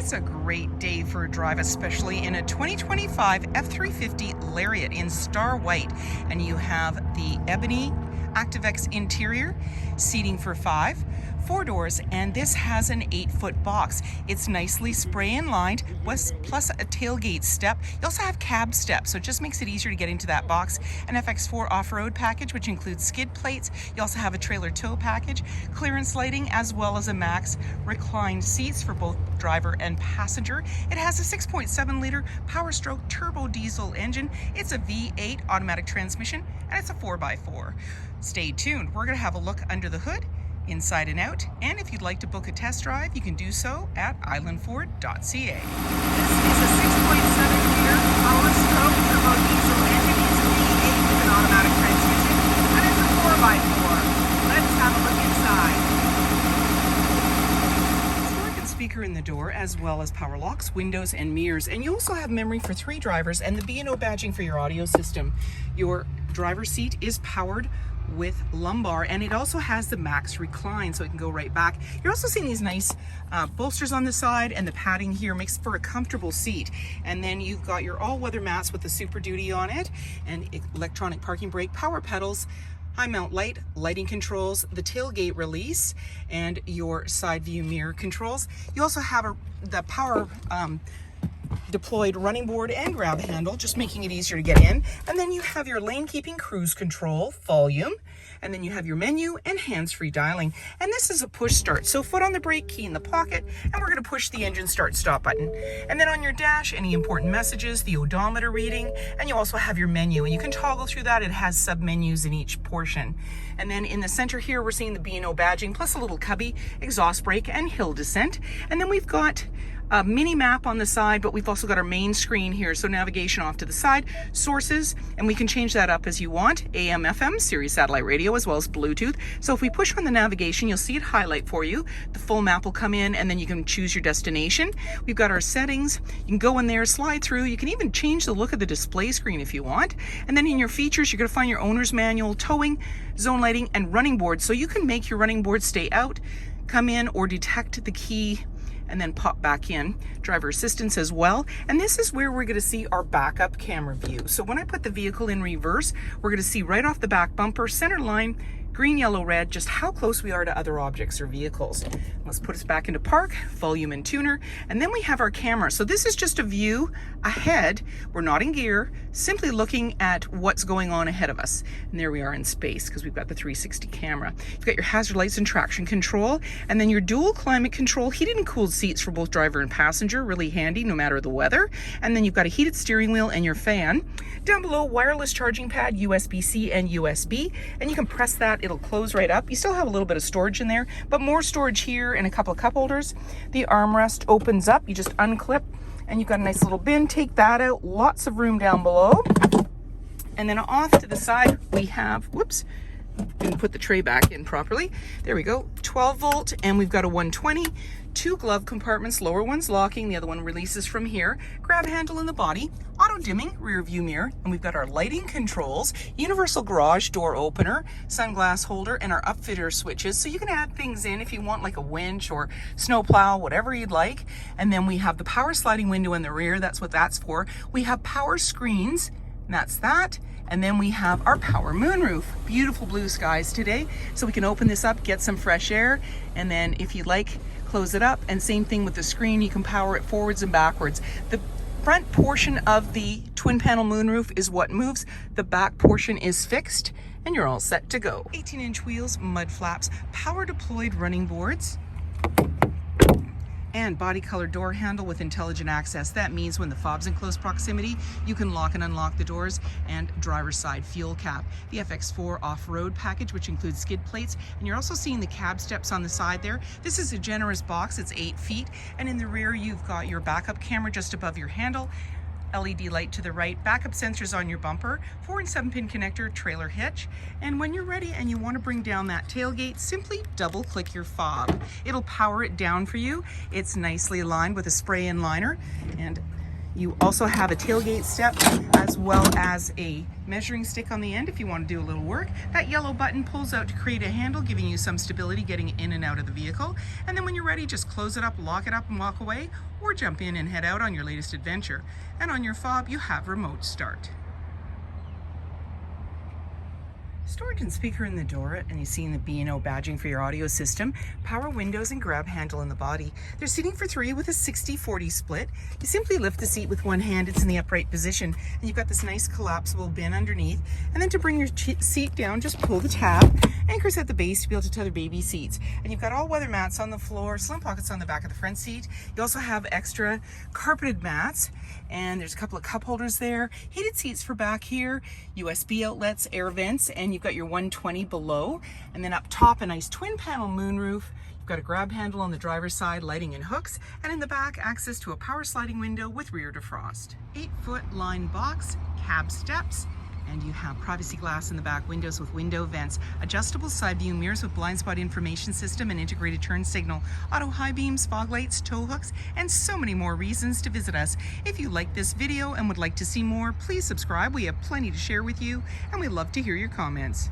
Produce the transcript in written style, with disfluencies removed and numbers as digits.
It's a great day for a drive, especially in a 2025 F-350 LARIAT in Star White. And you have the ebony ActiveX interior, seating for 5, 4 doors, and this has an 8-foot box. It's nicely spray and lined, plus a tailgate step. You also have cab steps, so it just makes it easier to get into that box. An FX4 off-road package, which includes skid plates. You also have a trailer tow package, clearance lighting, as well as a max reclined seats for both driver and passenger. It has a 6.7 liter Power Stroke turbo diesel engine. It's a V8 automatic transmission, and it's a 4x4. Stay tuned. We're going to have a look under the hood, inside and out, and if you'd like to book a test drive, you can do so at islandford.ca. This is a 6.7 liter Power Stroke turbo diesel engine. It's a V8 with an automatic transmission, and it's a 4x4. Let's have a look inside. Stork and speaker in the door, as well as power locks, windows, and mirrors. And you also have memory for 3 drivers and the B&O badging for your audio system. Your driver's seat is powered with lumbar, and it also has the max recline, so it can go right back. You're also seeing these nice bolsters on the side, and the padding here makes for a comfortable seat. And then you've got your all-weather mats with the Super Duty on it, and electronic parking brake, power pedals, high mount light, lighting controls, the tailgate release, and your side view mirror controls. You also have the power deployed running board and grab handle, just making it easier to get in. And then you have your lane keeping cruise control, volume, and then you have your menu and hands-free dialing. And this is a push start, so foot on the brake, key in the pocket, and we're going to push the engine start stop button. And then on your dash, any important messages, the odometer reading, and you also have your menu, and you can toggle through that. It has sub menus in each portion. And then in the center here, we're seeing the B&O badging, plus a little cubby, exhaust brake, and hill descent. And then we've got a mini map on the side, but we've also got our main screen here, so navigation off to the side, sources, and we can change that up as you want, AM, FM, Sirius satellite radio, as well as Bluetooth. So if we push on the navigation, you'll see it highlight for you. The full map will come in, and then you can choose your destination. We've got our settings. You can go in there, slide through. You can even change the look of the display screen if you want. And then in your features, you're going to find your owner's manual, towing, zone lighting, and running boards. So you can make your running board stay out, come in, or detect the key and then pop back in. Driver assistance as well. And this is where we're going to see our backup camera view. So when I put the vehicle in reverse, we're going to see right off the back bumper, center line, green, yellow, red, just how close we are to other objects or vehicles. Let's put us back into park, volume and tuner, and then we have our camera. So this is just a view ahead. We're not in gear, simply looking at what's going on ahead of us. And there we are in space, because we've got the 360 camera. You've got your hazard lights and traction control, and then your dual climate control, heated and cooled seats for both driver and passenger, really handy no matter the weather. And then you've got a heated steering wheel and your fan. Down below, wireless charging pad, USB-C and USB, and you can press that, it'll close right up. You still have a little bit of storage in there, but more storage here and a couple of cup holders. The armrest opens up, you just unclip, and you've got a nice little bin. Take that out, lots of room down below. And then off to the side, we have, whoops, didn't put the tray back in properly. There we go, 12 volt, and we've got a 120, 2 glove compartments, lower one's locking, the other one releases from here, grab handle in the body, auto dimming rear view mirror, and we've got our lighting controls, universal garage door opener, sunglass holder, and our upfitter switches. So you can add things in if you want, like a winch or snow plow, whatever you'd like. And then we have the power sliding window in the rear. That's what that's for. We have power screens, and that's that. And then we have our power moonroof. Beautiful blue skies today. So we can open this up, get some fresh air, and then if you like, close it up. And same thing with the screen, you can power it forwards and backwards. The front portion of the twin panel moonroof is what moves. The back portion is fixed, and you're all set to go. 18-inch wheels, mud flaps, power deployed running boards, and body color door handle with intelligent access. That means when the fob's in close proximity, you can lock and unlock the doors, and driver's side fuel cap. The FX4 off-road package, which includes skid plates, and you're also seeing the cab steps on the side there. This is a generous box, it's 8 feet, and in the rear you've got your backup camera just above your handle, LED light to the right, backup sensors on your bumper, 4 and 7 pin connector, trailer hitch, and when you're ready and you want to bring down that tailgate, simply double click your fob. It'll power it down for you. It's nicely aligned with a spray and liner, and You also have a tailgate step as well as a measuring stick on the end if you want to do a little work. That yellow button pulls out to create a handle, giving you some stability getting in and out of the vehicle. And then when you're ready, just close it up, lock it up, and walk away, or jump in and head out on your latest adventure. And on your fob, you have remote start. Storage and speaker in the door, and you see in the B&O badging for your audio system, power windows and grab handle in the body. There's seating for 3 with a 60-40 split. You simply lift the seat with one hand, it's in the upright position, and you've got this nice collapsible bin underneath. And then to bring your seat down, just pull the tab, anchors at the base to be able to tether baby seats. And you've got all weather mats on the floor, slim pockets on the back of the front seat. You also have extra carpeted mats, and there's a couple of cup holders there, heated seats for back here, USB outlets, air vents, and you've got your 120 below. And then up top, a nice twin panel moonroof. You've got a grab handle on the driver's side, lighting and hooks, and in the back, access to a power sliding window with rear defrost. 8-foot line box, cab steps, and you have privacy glass in the back windows with window vents, adjustable side view mirrors with blind spot information system and integrated turn signal, auto high beams, fog lights, tow hooks, and so many more reasons to visit us. If you like this video and would like to see more, please subscribe. We have plenty to share with you, and we love to hear your comments.